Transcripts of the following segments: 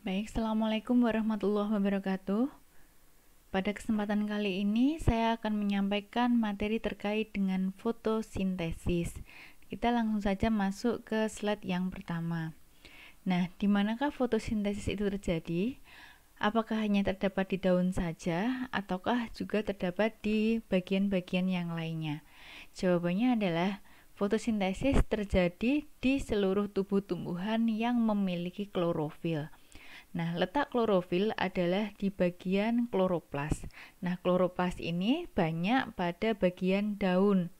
Baik, Assalamualaikum warahmatullahi wabarakatuh. Pada kesempatan kali ini saya akan menyampaikan materi terkait dengan fotosintesis. Kita langsung saja masuk ke slide yang pertama. Nah, di manakah fotosintesis itu terjadi? Apakah hanya terdapat di daun saja, ataukah juga terdapat di bagian-bagian yang lainnya? Jawabannya adalah fotosintesis terjadi di seluruh tubuh tumbuhan yang memiliki klorofil. Nah, letak klorofil adalah di bagian kloroplas. Nah, kloroplas ini banyak pada bagian daun,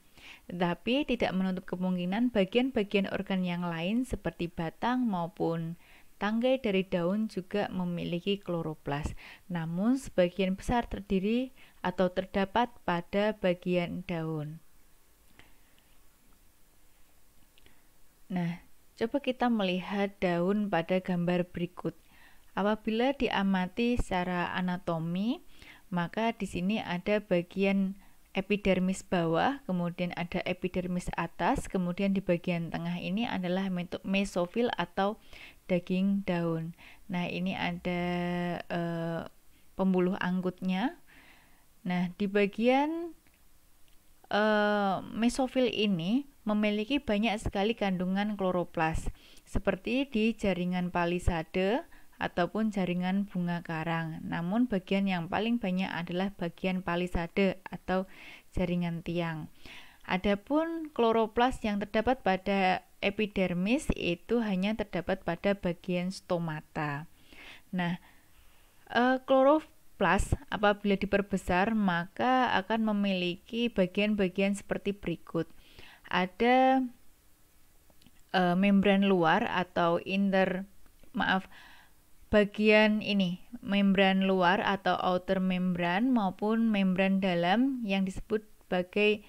tetapi tidak menutup kemungkinan bagian-bagian organ yang lain seperti batang maupun tangkai dari daun juga memiliki kloroplas. Namun, sebagian besar terdiri atau terdapat pada bagian daun. Nah, coba kita melihat daun pada gambar berikut. Apabila diamati secara anatomi, maka di sini ada bagian epidermis bawah, kemudian ada epidermis atas, kemudian di bagian tengah ini adalah mesofil atau daging daun. Nah, ini ada pembuluh anggutnya. Nah, di bagian mesofil ini memiliki banyak sekali kandungan kloroplas, seperti di jaringan palisade ataupun jaringan bunga karang. Namun bagian yang paling banyak adalah bagian palisade atau jaringan tiang. Adapun kloroplas yang terdapat pada epidermis itu hanya terdapat pada bagian stomata. Nah, kloroplas apabila diperbesar maka akan memiliki bagian-bagian seperti berikut. Ada membran luar atau bagian ini, membran luar atau outer membran maupun membran dalam yang disebut sebagai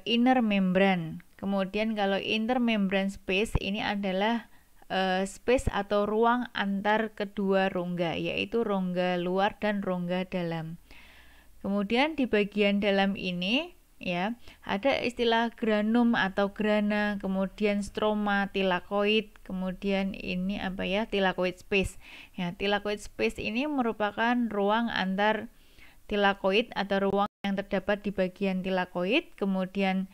inner membran. Kemudian kalau intermembran space ini adalah space atau ruang antar kedua rongga, yaitu rongga luar dan rongga dalam. Kemudian di bagian dalam ini ya, ada istilah granum atau grana, kemudian stroma, tilakoid, kemudian ini tilakoid space. Ya, tilakoid space ini merupakan ruang antar tilakoid atau ruang yang terdapat di bagian tilakoid. Kemudian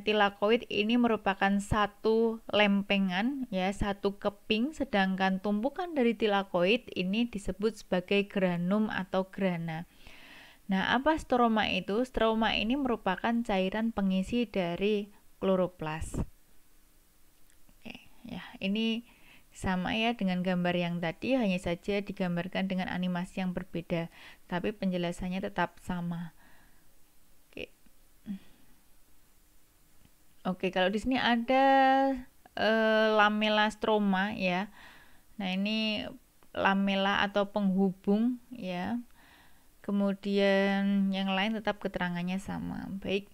tilakoid ini merupakan satu lempengan ya, satu keping, sedangkan tumpukan dari tilakoid ini disebut sebagai granum atau grana. Nah, apa stroma itu? Stroma ini merupakan cairan pengisi dari kloroplas. Oke, ya, ini sama ya dengan gambar yang tadi, hanya saja digambarkan dengan animasi yang berbeda, tapi penjelasannya tetap sama. Oke, kalau di sini ada lamela stroma ya. Nah, ini lamela atau penghubung ya. Kemudian yang lain tetap keterangannya sama. Baik.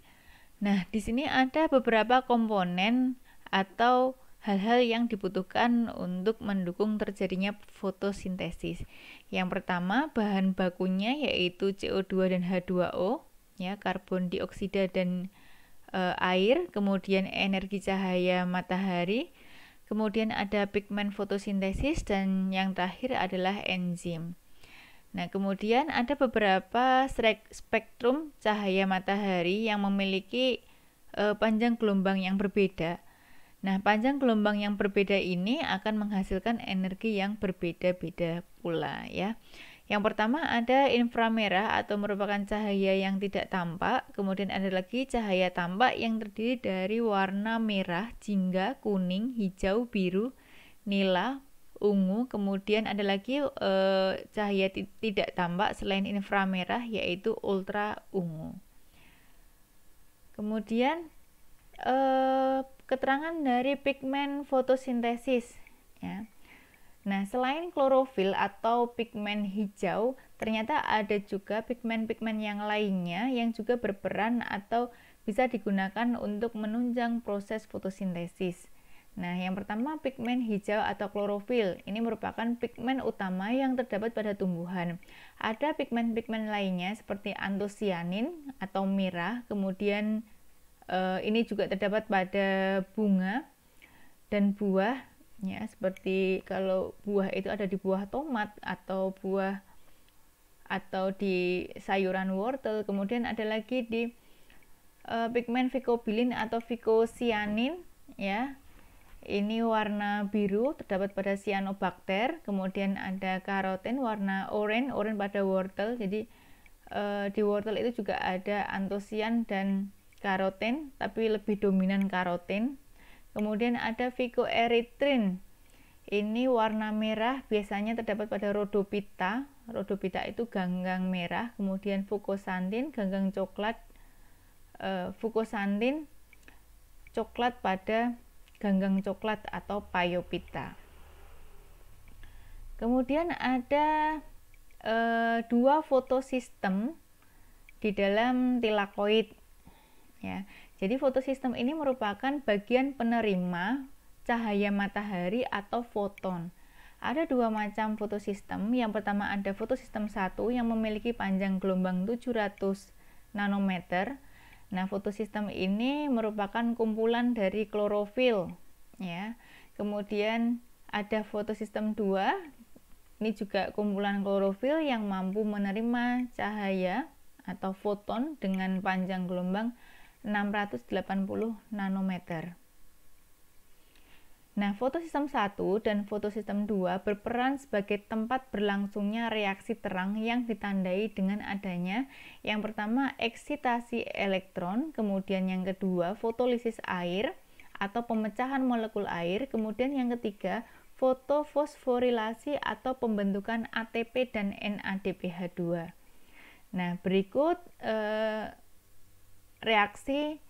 Nah, di sini ada beberapa komponen atau hal-hal yang dibutuhkan untuk mendukung terjadinya fotosintesis. Yang pertama, bahan bakunya yaitu CO2 dan H2O, ya, karbon dioksida dan air, kemudian energi cahaya matahari, kemudian ada pigmen fotosintesis, dan yang terakhir adalah enzim. Nah, kemudian ada beberapa spektrum cahaya matahari yang memiliki panjang gelombang yang berbeda. Nah, panjang gelombang yang berbeda ini akan menghasilkan energi yang berbeda-beda pula ya. Yang pertama ada inframerah atau merupakan cahaya yang tidak tampak. Kemudian ada lagi cahaya tampak yang terdiri dari warna merah, jingga, kuning, hijau, biru, nila, ungu. Kemudian ada lagi cahaya tidak tampak selain inframerah yaitu ultra ungu. Kemudian keterangan dari pigmen fotosintesis ya. Nah, selain klorofil atau pigmen hijau, ternyata ada juga pigmen-pigmen yang lainnya yang juga berperan atau bisa digunakan untuk menunjang proses fotosintesis. Nah, yang pertama pigmen hijau atau klorofil. Ini merupakan pigmen utama yang terdapat pada tumbuhan. Ada pigmen-pigmen lainnya seperti antosianin atau merah, kemudian ini juga terdapat pada bunga dan buah Ya, seperti kalau buah itu ada di buah tomat atau di sayuran wortel. Kemudian ada lagi di pigmen vicobilin atau vicocyanin, ya. Ini warna biru terdapat pada cyanobacter. Kemudian ada karoten warna oranye pada wortel. Jadi di wortel itu juga ada antosian dan karoten, tapi lebih dominan karoten. Kemudian ada phycoerythrin. Ini warna merah, biasanya terdapat pada rhodophyta. Rhodophyta itu ganggang merah. Kemudian fucoxanthin, ganggang coklat. Fucoxanthin, coklat pada ganggang coklat atau Phaeophyta. Kemudian ada dua fotosistem di dalam tilakoid, ya. Jadi fotosistem ini merupakan bagian penerima cahaya matahari atau foton. Ada dua macam fotosistem. Yang pertama ada fotosistem 1 yang memiliki panjang gelombang 700 nanometer. Nah, fotosistem ini merupakan kumpulan dari klorofil, ya. Kemudian ada fotosistem 2. Ini juga kumpulan klorofil yang mampu menerima cahaya atau foton dengan panjang gelombang 680 nanometer. Nah, fotosistem 1 dan fotosistem 2 berperan sebagai tempat berlangsungnya reaksi terang yang ditandai dengan adanya yang pertama eksitasi elektron, kemudian yang kedua fotolisis air atau pemecahan molekul air, kemudian yang ketiga fotofosforilasi atau pembentukan ATP dan NADPH2. Nah, berikut reaksi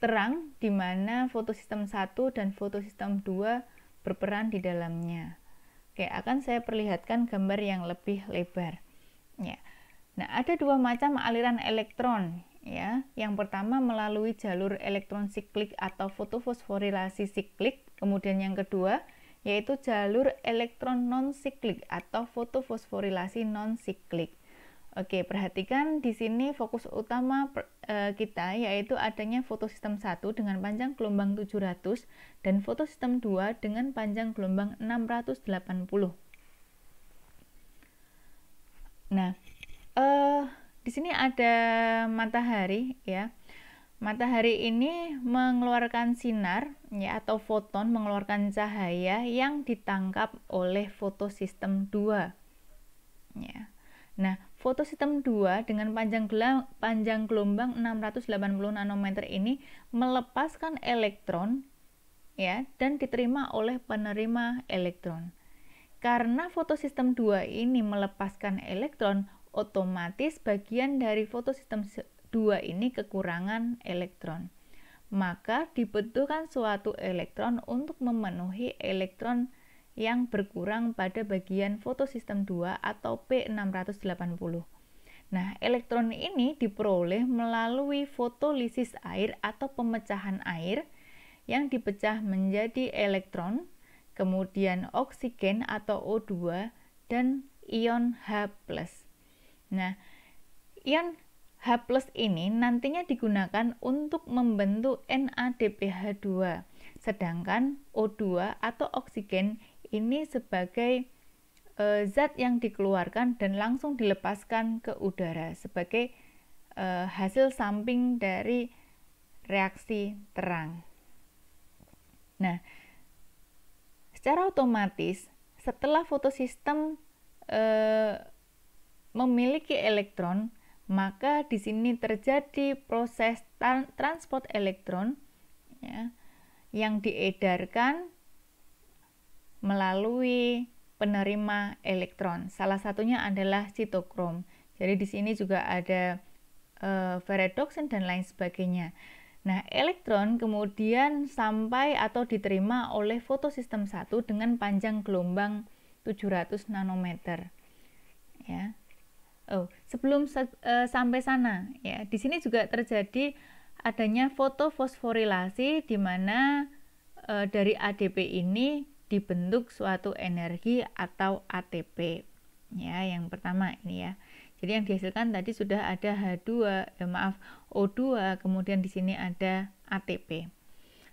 terang di mana fotosistem 1 dan fotosistem 2 berperan di dalamnya. Oke, akan saya perlihatkan gambar yang lebih lebar. Ya. Nah, ada dua macam aliran elektron, ya. Yang pertama melalui jalur elektron siklik atau fotofosforilasi siklik, kemudian yang kedua yaitu jalur elektron non-siklik atau fotofosforilasi non-siklik. Oke, perhatikan di sini fokus utama kita yaitu adanya fotosistem 1 dengan panjang gelombang 700 dan fotosistem 2 dengan panjang gelombang 680. Nah, di sini ada matahari, ya. Matahari ini mengeluarkan sinar, ya, atau foton, mengeluarkan cahaya yang ditangkap oleh fotosistem 2, ya. Nah, fotosistem 2 dengan panjang gelombang 680 nanometer ini melepaskan elektron, ya, dan diterima oleh penerima elektron. Karena fotosistem 2 ini melepaskan elektron, otomatis bagian dari fotosistem 2 ini kekurangan elektron. Maka dibutuhkan suatu elektron untuk memenuhi elektron yang berkurang pada bagian fotosistem 2 atau P680. Nah, elektron ini diperoleh melalui fotolisis air atau pemecahan air yang dipecah menjadi elektron, kemudian oksigen atau O2 dan ion H+. Nah, ion H+ ini nantinya digunakan untuk membentuk NADPH2, sedangkan O2 atau oksigen ini sebagai zat yang dikeluarkan dan langsung dilepaskan ke udara sebagai hasil samping dari reaksi terang. Nah, secara otomatis setelah fotosistem memiliki elektron, maka di sini terjadi proses transport elektron, ya, yang diedarkan melalui penerima elektron. Salah satunya adalah sitokrom. Jadi di sini juga ada ferredoxin dan lain sebagainya. Nah, elektron kemudian sampai atau diterima oleh fotosistem 1 dengan panjang gelombang 700 nanometer. Ya. Sebelum sampai sana, ya, di sini juga terjadi adanya fotofosforilasi di mana dari ADP ini dibentuk suatu energi atau ATP, ya, yang pertama ini, ya. Jadi yang dihasilkan tadi sudah ada O2, kemudian di sini ada ATP.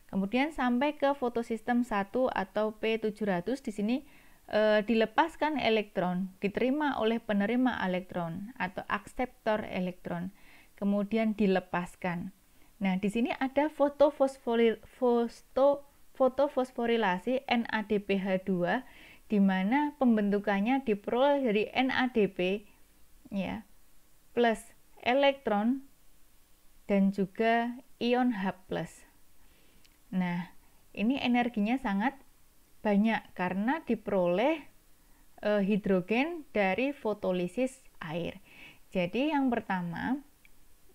Kemudian sampai ke fotosistem 1 atau P700, di sini dilepaskan elektron, diterima oleh penerima elektron atau akseptor elektron, kemudian dilepaskan. Nah, di sini ada fotofosforilasi NADPH2, di mana pembentukannya diperoleh dari NADP ya, plus elektron dan juga ion H+. Nah, ini energinya sangat banyak karena diperoleh hidrogen dari fotolisis air. Jadi yang pertama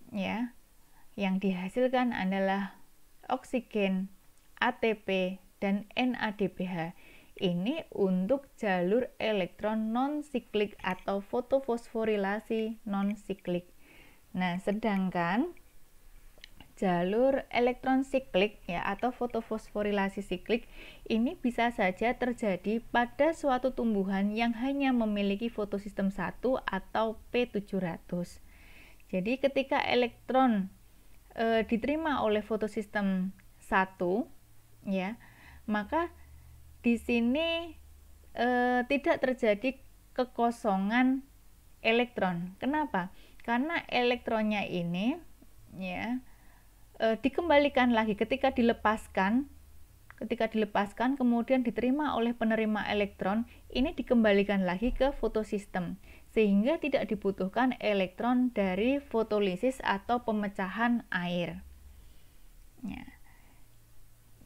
ya, yang dihasilkan adalah oksigen, ATP, dan NADPH. Ini untuk jalur elektron non-siklik atau fotofosforilasi non-siklik. Nah, sedangkan jalur elektron siklik ya atau fotofosforilasi siklik ini bisa saja terjadi pada suatu tumbuhan yang hanya memiliki fotosistem 1 atau P700. Jadi ketika elektron diterima oleh fotosistem 1 ya, maka di sini tidak terjadi kekosongan elektron. Kenapa? Karena elektronnya ini ya dikembalikan lagi ketika dilepaskan kemudian diterima oleh penerima elektron, ini dikembalikan lagi ke fotosistem sehingga tidak dibutuhkan elektron dari fotolisis atau pemecahan air ya.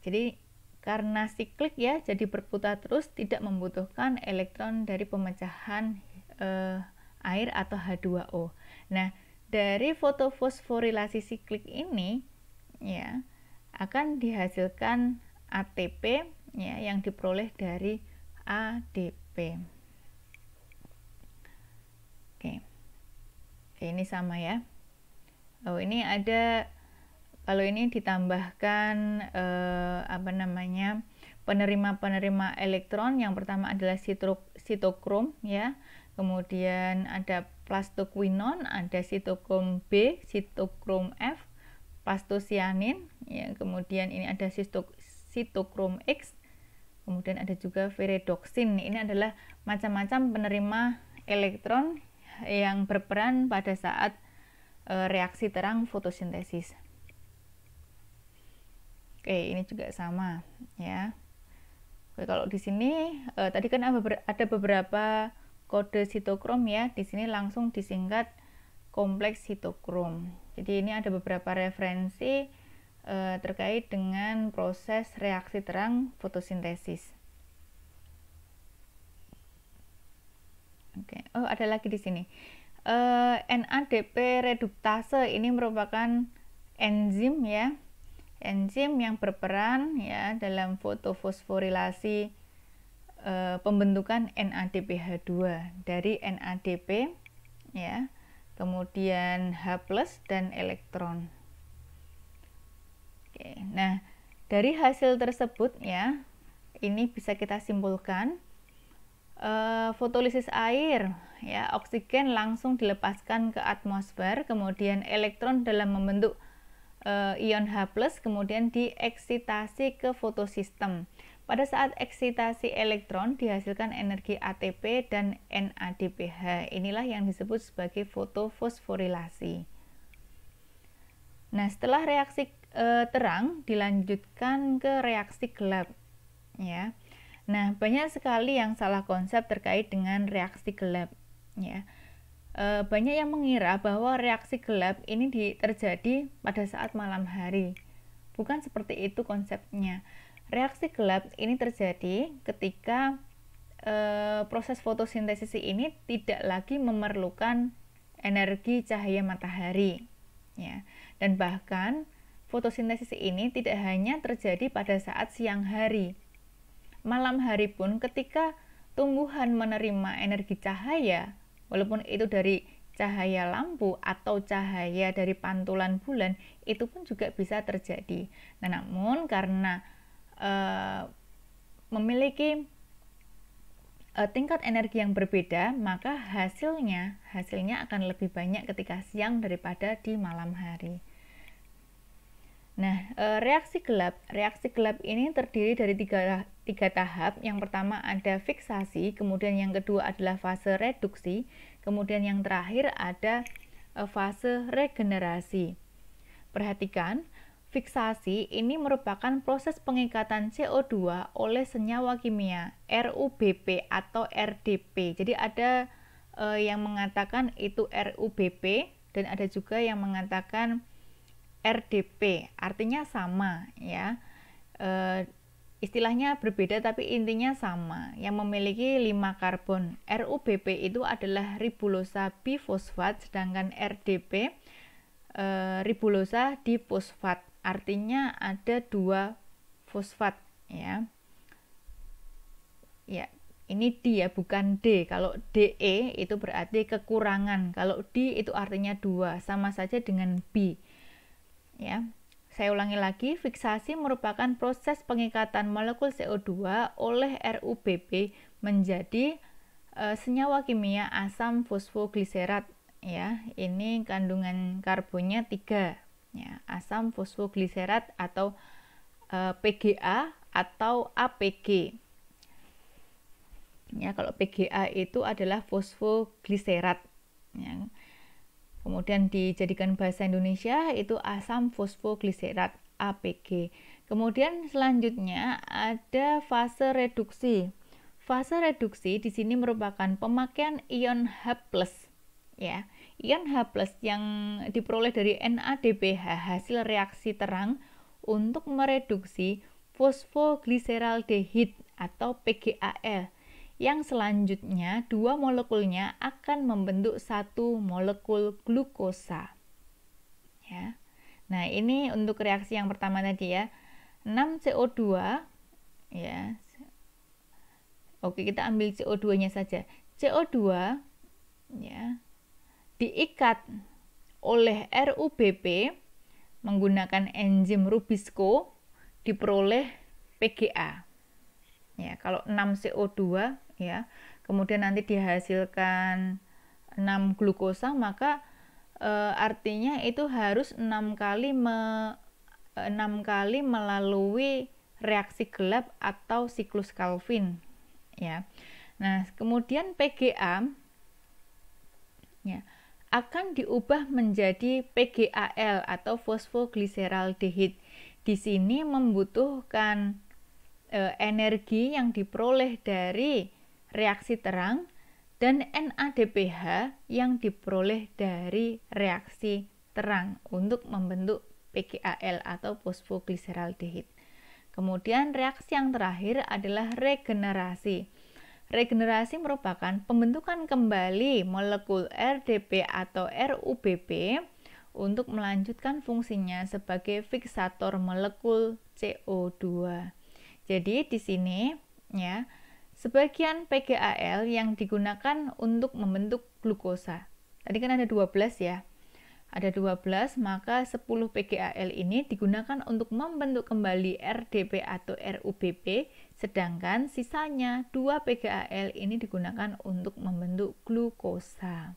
Jadi karena siklik ya, jadi berputar terus, tidak membutuhkan elektron dari pemecahan air atau H2O. Nah, dari fotofosforilasi siklik ini ya akan dihasilkan ATP ya yang diperoleh dari ADP. Oke, ini sama ya. Oh, ini ada, kalau ini ditambahkan penerima elektron. Yang pertama adalah sitokrom ya, kemudian ada plastoquinon, ada sitokrom B, sitokrom F, plastosianin ya, kemudian ini ada sitokrom X, kemudian ada juga viridoksin. Ini adalah macam-macam penerima elektron yang berperan pada saat reaksi terang fotosintesis. Oke, ini juga sama ya. Oke, kalau di sini tadi kan ada beberapa kode sitokrom ya, di sini langsung disingkat kompleks sitokrom. Jadi ini ada beberapa referensi terkait dengan proses reaksi terang fotosintesis. Oke, oh ada lagi di sini. NADP reduktase ini merupakan enzim ya, enzim yang berperan ya dalam fotofosforilasi pembentukan NADPH2 dari NADP ya, kemudian H+ dan elektron. Oke, nah dari hasil tersebut ya, ini bisa kita simpulkan fotolisis air ya, oksigen langsung dilepaskan ke atmosfer, kemudian elektron dalam membentuk ion H+, kemudian dieksitasi ke fotosistem. Pada saat eksitasi elektron dihasilkan energi ATP dan NADPH. Inilah yang disebut sebagai fotofosforilasi. Nah, setelah reaksi terang dilanjutkan ke reaksi gelap ya. Nah, banyak sekali yang salah konsep terkait dengan reaksi gelap ya. Banyak yang mengira bahwa reaksi gelap ini terjadi pada saat malam hari. Bukan seperti itu konsepnya. Reaksi gelap ini terjadi ketika proses fotosintesis ini tidak lagi memerlukan energi cahaya matahari ya. Dan bahkan fotosintesis ini tidak hanya terjadi pada saat siang hari. Malam hari pun ketika tumbuhan menerima energi cahaya, walaupun itu dari cahaya lampu atau cahaya dari pantulan bulan, itu pun juga bisa terjadi. Nah, namun karena memiliki tingkat energi yang berbeda, maka hasilnya akan lebih banyak ketika siang daripada di malam hari. Nah, reaksi gelap ini terdiri dari tiga tahap. Yang pertama ada fiksasi, kemudian yang kedua adalah fase reduksi, kemudian yang terakhir ada fase regenerasi. Perhatikan, fiksasi ini merupakan proses pengikatan CO2 oleh senyawa kimia RUBP atau RDP. Jadi ada yang mengatakan itu RUBP dan ada juga yang mengatakan RDP, artinya sama ya. Istilahnya berbeda tapi intinya sama, yang memiliki 5 karbon. RUBP itu adalah ribulosa bifosfat, sedangkan RDP ribulosa difosfat, artinya ada 2 fosfat ya. Ya, ini D ya, bukan D. Kalau DE itu berarti kekurangan, kalau D itu artinya 2, sama saja dengan B. Ya, saya ulangi lagi, fiksasi merupakan proses pengikatan molekul CO2 oleh RUBP menjadi senyawa kimia asam fosfogliserat. Ya, ini kandungan karbonnya 3. Ya, asam fosfogliserat atau PGA atau APG. Ya, kalau PGA itu adalah fosfogliserat. Ya. Kemudian dijadikan bahasa Indonesia itu asam fosfogliserat APG. Kemudian selanjutnya ada fase reduksi. Fase reduksi di sini merupakan pemakaian ion H+, ya. Ion H+ yang diperoleh dari NADPH hasil reaksi terang untuk mereduksi fosfogliseraldehid atau PGAL, yang selanjutnya 2 molekulnya akan membentuk 1 molekul glukosa. Ya. Nah, ini untuk reaksi yang pertama tadi ya. 6CO2 ya. Oke, kita ambil CO2-nya saja. CO2 ya diikat oleh RUBP menggunakan enzim Rubisco, diperoleh PGA. Ya, kalau 6CO2 ya, kemudian nanti dihasilkan 6 glukosa, maka artinya itu harus 6 kali melalui reaksi gelap atau siklus Calvin ya. Nah, kemudian PGA ya akan diubah menjadi PGAL atau fosfogliseraldehid. Di sini membutuhkan energi yang diperoleh dari reaksi terang dan NADPH yang diperoleh dari reaksi terang untuk membentuk PGAL atau fosfogliseraldehid. Kemudian reaksi yang terakhir adalah regenerasi. Regenerasi merupakan pembentukan kembali molekul RDP atau RUBP untuk melanjutkan fungsinya sebagai fiksator molekul CO2. Jadi di sini ya, sebagian PGAL yang digunakan untuk membentuk glukosa. Tadi kan ada 12 ya. Ada 12, maka 10 PGAL ini digunakan untuk membentuk kembali RDP atau RUBP, sedangkan sisanya 2 PGAL ini digunakan untuk membentuk glukosa.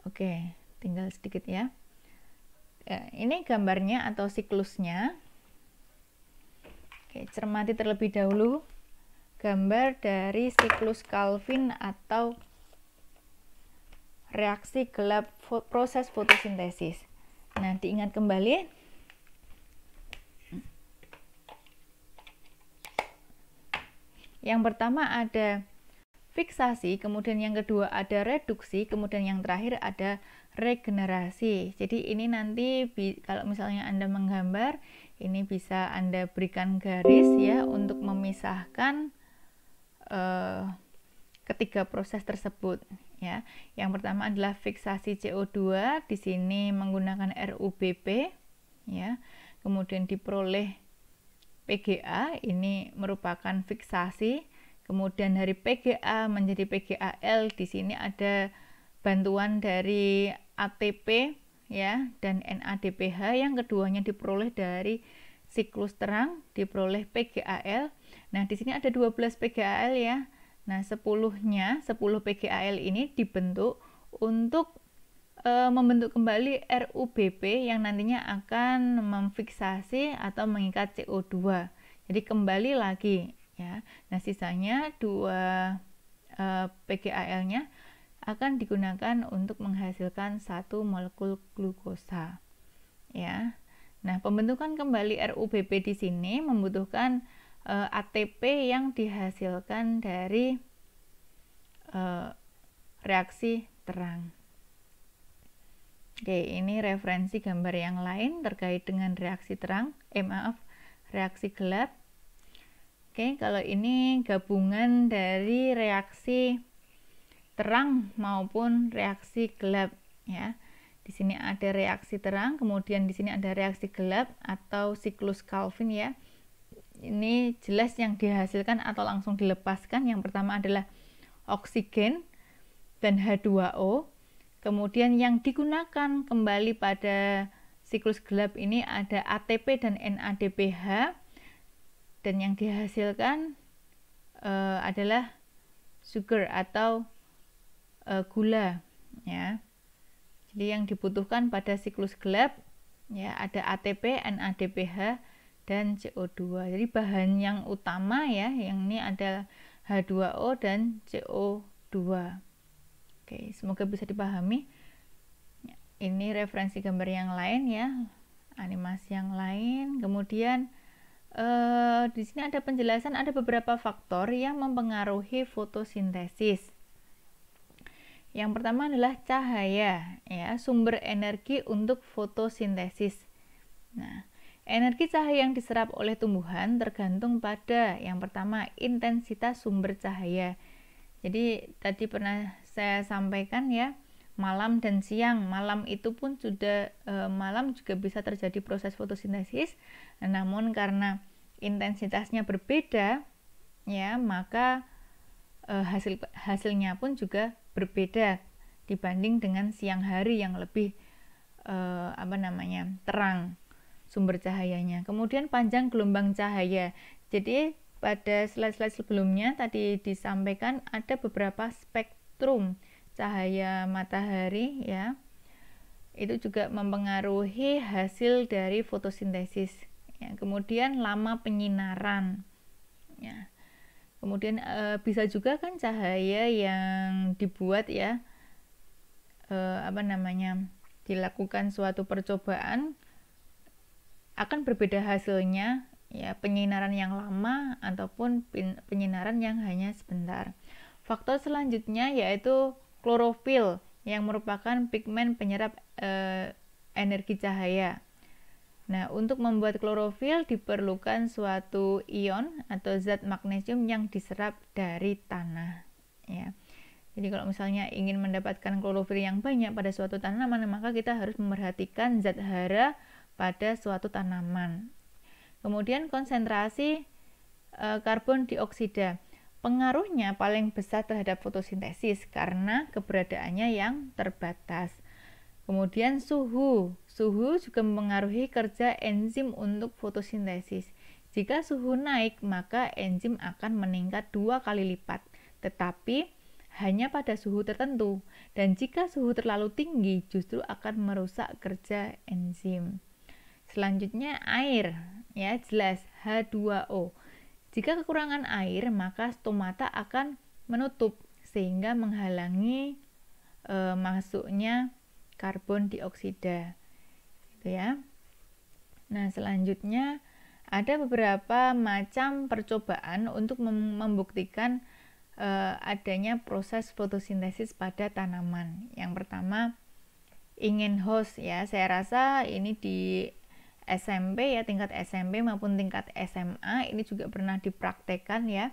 Oke, tinggal sedikit ya. Ini gambarnya atau siklusnya. Oke, cermati terlebih dahulu gambar dari siklus Calvin atau reaksi gelap proses fotosintesis. Nah, diingat kembali. Yang pertama ada fiksasi, kemudian yang kedua ada reduksi, kemudian yang terakhir ada regenerasi. Jadi ini nanti kalau misalnya Anda menggambar, ini bisa Anda berikan garis ya untuk memisahkan ketiga proses tersebut ya. Yang pertama adalah fiksasi CO2, di sini menggunakan RUBP ya. Kemudian diperoleh PGA, ini merupakan fiksasi. Kemudian dari PGA menjadi PGAL, di sini ada bantuan dari ATP ya dan NADPH, yang keduanya diperoleh dari siklus terang, diperoleh PGAL. Nah, di sini ada 12 PGAL ya. Nah, 10 PGAL ini dibentuk untuk membentuk kembali RUBP yang nantinya akan memfiksasi atau mengikat CO2. Jadi kembali lagi ya. Nah, sisanya 2 PGAL-nya akan digunakan untuk menghasilkan 1 molekul glukosa. Ya. Nah, pembentukan kembali RUBP di sini membutuhkan ATP yang dihasilkan dari reaksi terang. Oke, ini referensi gambar yang lain terkait dengan reaksi terang. Reaksi gelap. Oke, kalau ini gabungan dari reaksi terang maupun reaksi gelap ya. Di sini ada reaksi terang, kemudian di sini ada reaksi gelap atau siklus Calvin ya. Ini jelas yang dihasilkan atau langsung dilepaskan. Yang pertama adalah oksigen dan H2O. Kemudian yang digunakan kembali pada siklus gelap ini ada ATP dan NADPH, dan yang dihasilkan adalah sugar atau gula ya. Jadi yang dibutuhkan pada siklus gelap ya ada ATP, NADPH dan CO2. Jadi bahan yang utama ya yang ini ada H2O dan CO2. Oke, semoga bisa dipahami. Ini referensi gambar yang lain ya, animasi yang lain. Kemudian di sini ada penjelasan ada beberapa faktor yang mempengaruhi fotosintesis. Yang pertama adalah cahaya, ya, sumber energi untuk fotosintesis. Nah, energi cahaya yang diserap oleh tumbuhan tergantung pada yang pertama intensitas sumber cahaya. Jadi tadi pernah saya sampaikan ya, malam dan siang. Malam itu pun sudah malam juga bisa terjadi proses fotosintesis. Namun karena intensitasnya berbeda ya, maka hasilnya pun juga berbeda dibanding dengan siang hari yang lebih terang sumber cahayanya. Kemudian panjang gelombang cahaya. Jadi pada slide-slide sebelumnya tadi disampaikan ada beberapa spektrum cahaya matahari ya. Itu juga mempengaruhi hasil dari fotosintesis. Ya, kemudian lama penyinaran. Ya. Kemudian bisa juga kan cahaya yang dibuat ya dilakukan suatu percobaan akan berbeda hasilnya ya, penyinaran yang lama ataupun penyinaran yang hanya sebentar. Faktor selanjutnya yaitu klorofil yang merupakan pigmen penyerap energi cahaya. Nah, untuk membuat klorofil diperlukan suatu ion atau zat magnesium yang diserap dari tanah ya. Jadi kalau misalnya ingin mendapatkan klorofil yang banyak pada suatu tanaman, maka kita harus memerhatikan zat hara pada suatu tanaman. Kemudian konsentrasi karbon dioksida. Pengaruhnya paling besar terhadap fotosintesis karena keberadaannya yang terbatas. Kemudian suhu juga mempengaruhi kerja enzim untuk fotosintesis. Jika suhu naik, maka enzim akan meningkat 2 kali lipat, tetapi hanya pada suhu tertentu. Dan jika suhu terlalu tinggi, justru akan merusak kerja enzim. Selanjutnya air, ya jelas H2O. Jika kekurangan air, maka stomata akan menutup sehingga menghalangi masuknya karbon dioksida. Gitu ya. Nah, selanjutnya ada beberapa macam percobaan untuk membuktikan adanya proses fotosintesis pada tanaman. Yang pertama, Ingenhousz ya. Saya rasa ini di SMP ya, tingkat SMP maupun tingkat SMA ini juga pernah dipraktekkan ya.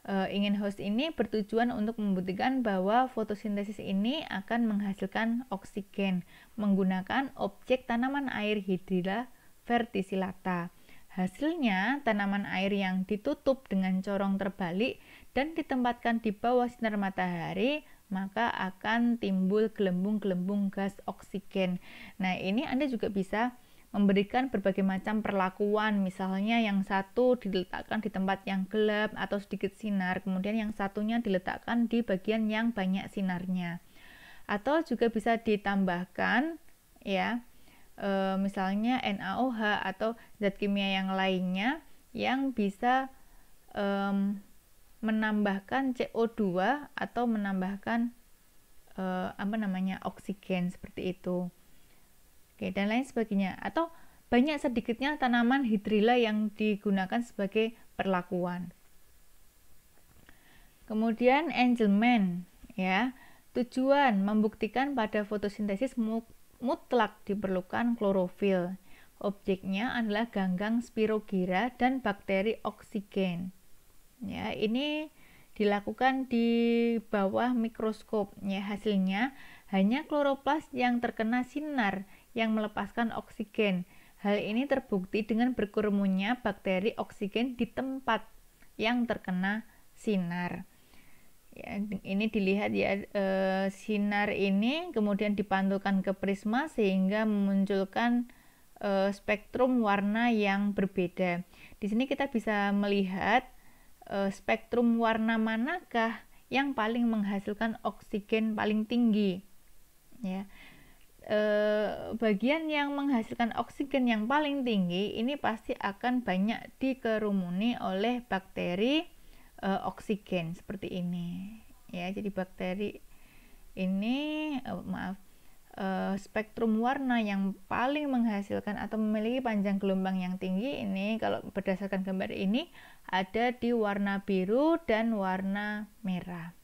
Ingenhousz ini bertujuan untuk membuktikan bahwa fotosintesis ini akan menghasilkan oksigen menggunakan objek tanaman air Hydrilla verticillata. Hasilnya, tanaman air yang ditutup dengan corong terbalik dan ditempatkan di bawah sinar matahari, maka akan timbul gelembung-gelembung gas oksigen. Nah, ini Anda juga bisa memberikan berbagai macam perlakuan, misalnya yang satu diletakkan di tempat yang gelap atau sedikit sinar, kemudian yang satunya diletakkan di bagian yang banyak sinarnya. atau juga bisa ditambahkan ya, misalnya NaOH atau zat kimia yang lainnya yang bisa menambahkan CO2 atau menambahkan oksigen seperti itu. Oke, dan lain sebagainya. Atau banyak sedikitnya tanaman hidrilla yang digunakan sebagai perlakuan. Kemudian Angelman ya. Tujuan membuktikan pada fotosintesis mutlak diperlukan klorofil. Objeknya adalah ganggang Spirogyra dan bakteri oksigen. Ya, ini dilakukan di bawah mikroskop. Ya, hasilnya hanya kloroplas yang terkena sinar yang melepaskan oksigen. Hal ini terbukti dengan berkerumunnya bakteri oksigen di tempat yang terkena sinar. Ya, ini dilihat ya, sinar ini kemudian dipantulkan ke prisma sehingga memunculkan spektrum warna yang berbeda. Di sini kita bisa melihat spektrum warna manakah yang paling menghasilkan oksigen paling tinggi. Ya, bagian yang menghasilkan oksigen yang paling tinggi ini pasti akan banyak dikerumuni oleh bakteri oksigen seperti ini ya. Jadi bakteri ini spektrum warna yang paling menghasilkan atau memiliki panjang gelombang yang tinggi ini, kalau berdasarkan gambar ini, ada di warna biru dan warna merah.